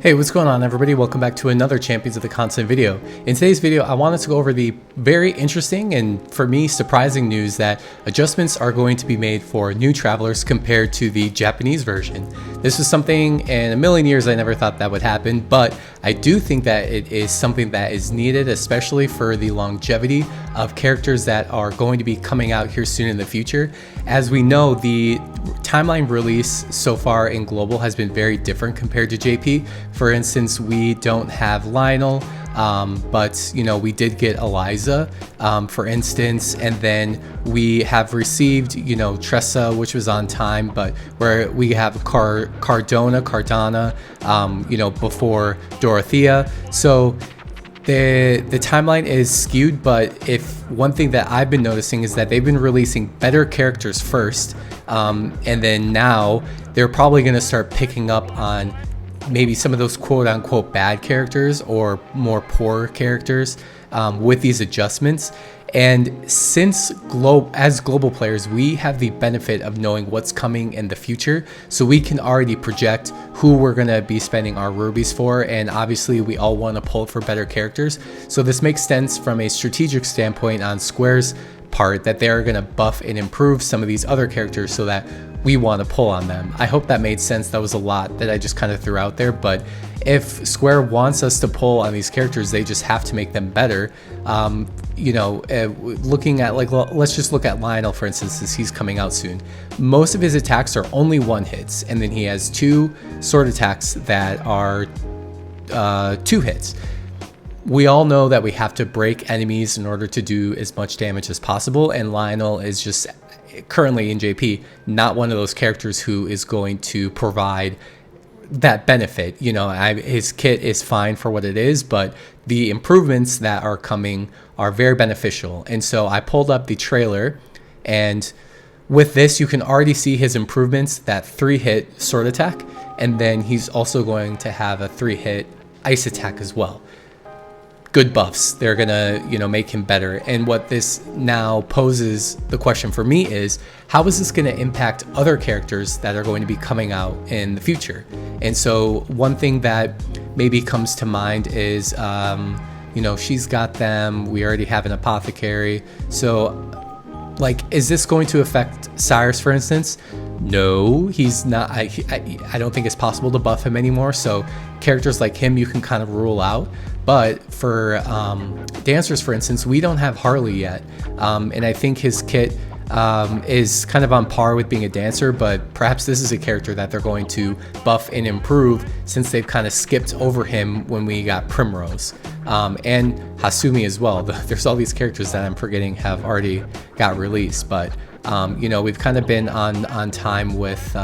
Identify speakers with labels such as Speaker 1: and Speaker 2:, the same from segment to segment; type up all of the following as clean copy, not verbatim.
Speaker 1: Hey, what's going on everybody? Welcome back to another Champions of the Content video. In today's video, I wanted to go over the very interesting and for me surprising news that adjustments are going to be made for new travelers compared to the Japanese version. This is something in a million years I never thought that would happen, but I do think that it is something that is needed, especially for the longevity of characters that are going to be coming out here soon in the future. As we know, the timeline release so far in global has been very different compared to JP. For instance, we don't have Lionel, but we did get Eliza, for instance, and then we have received Tressa, which was on time, but where we have Cardana, before Dorothea. So the timeline is skewed, but if one thing that I've been noticing is that they've been releasing better characters first, and then now they're probably going to start picking up on maybe some of those quote-unquote bad characters or more poor characters with these adjustments. And since as global players, we have the benefit of knowing what's coming in the future, so we can already project who we're going to be spending our rubies for, and obviously we all want to pull for better characters. So this makes sense from a strategic standpoint on Square's part, that they're going to buff and improve some of these other characters so that we want to pull on them. I hope that made sense. That was a lot that I just kind of threw out there, but if Square wants us to pull on these characters, they just have to make them better. Looking at, let's just look at Lionel, for instance, as he's coming out soon. Most of his attacks are only one hits, and then he has two sword attacks that are 2 hits. We all know that we have to break enemies in order to do as much damage as possible, and Lionel is just currently in JP not one of those characters who is going to provide that benefit. His kit is fine for what it is, but the improvements that are coming are very beneficial. And so I pulled up the trailer, and with this you can already see his improvements, that 3-hit sword attack, and then he's also going to have a 3-hit ice attack as well. Good buffs. They're gonna make him better. And what this now poses the question for me is, how is this gonna impact other characters that are going to be coming out in the future? And so one thing that maybe comes to mind is she's got them, we already have an apothecary, so is this going to affect Cyrus, for instance? No, he's not. I don't think it's possible to buff him anymore, so characters like him you can kind of rule out. But for dancers, for instance, we don't have Harley yet, and I think his kit is kind of on par with being a dancer, but perhaps this is a character that they're going to buff and improve, since they've kind of skipped over him when we got Primrose, and Hasumi as well. There's all these characters that I'm forgetting have already got released, but we've kind of been on time with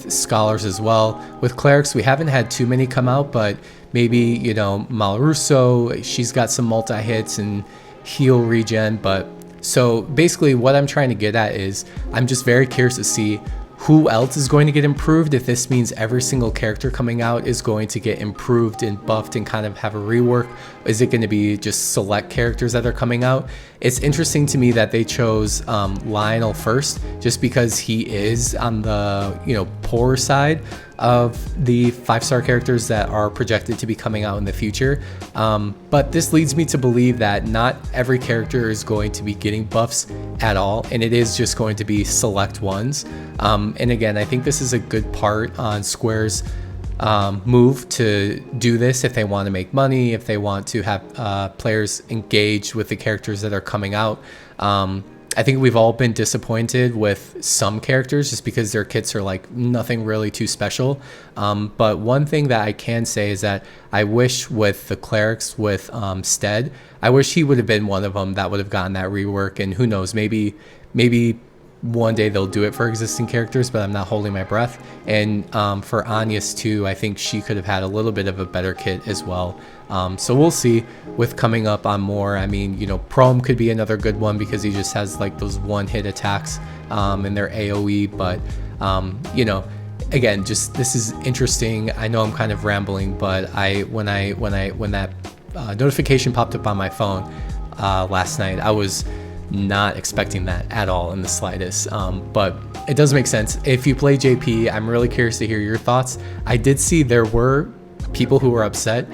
Speaker 1: scholars as well. With clerics, we haven't had too many come out, but maybe Malrusso, she's got some multi-hits and heal regen. But so basically what I'm trying to get at is, I'm just very curious to see who else is going to get improved, if this means every single character coming out is going to get improved and buffed and kind of have a rework. Is it going to be just select characters that are coming out? It's interesting to me that they chose Lionel first, just because he is on the poorer side of the 5-star characters that are projected to be coming out in the future. But this leads me to believe that not every character is going to be getting buffs at all, and it is just going to be select ones. And again, I think this is a good part on Square's move to do this, if they want to make money, if they want to have players engaged with the characters that are coming out. I think we've all been disappointed with some characters just because their kits are nothing really too special. But one thing that I can say is that I wish with the clerics, with Stead, I wish he would have been one of them that would have gotten that rework. And who knows, maybe one day they'll do it for existing characters, but I'm not holding my breath. And for Anya's too, I think she could have had a little bit of a better kit as well. So we'll see with coming up on more. I mean, Prom could be another good one because he just has those 1-hit attacks in their AoE. But again, just this is interesting. I know I'm kind of rambling, but when that notification popped up on my phone last night, I was not expecting that at all in the slightest, but it does make sense. If you play JP, I'm really curious to hear your thoughts. I did see there were people who are upset.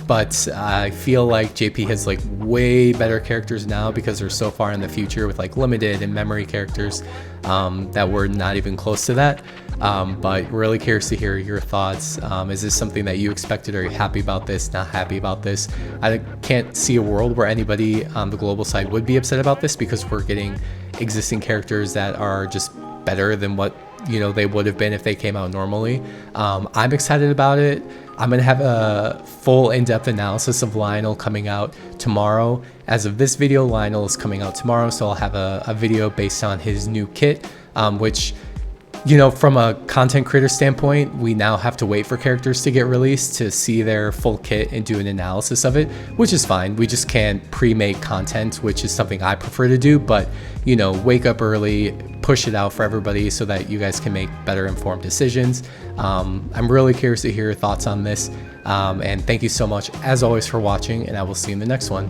Speaker 1: But I feel like JP has like way better characters now because they're so far in the future with like limited and memory characters that we're not even close to that. But really curious to hear your thoughts. Is this something that you expected? Are you happy about this? Not happy about this? I can't see a world where anybody on the global side would be upset about this because we're getting existing characters that are just better than what they would have been if they came out normally. I'm excited about it. I'm gonna have a full in-depth analysis of Lionel coming out tomorrow. As of this video, Lionel is coming out tomorrow, so I'll have a video based on his new kit, which from a content creator standpoint, we now have to wait for characters to get released to see their full kit and do an analysis of it, which is fine. We just can't pre-make content, which is something I prefer to do, but wake up early, push it out for everybody so that you guys can make better informed decisions. I'm really curious to hear your thoughts on this, and thank you so much as always for watching, and I will see you in the next one.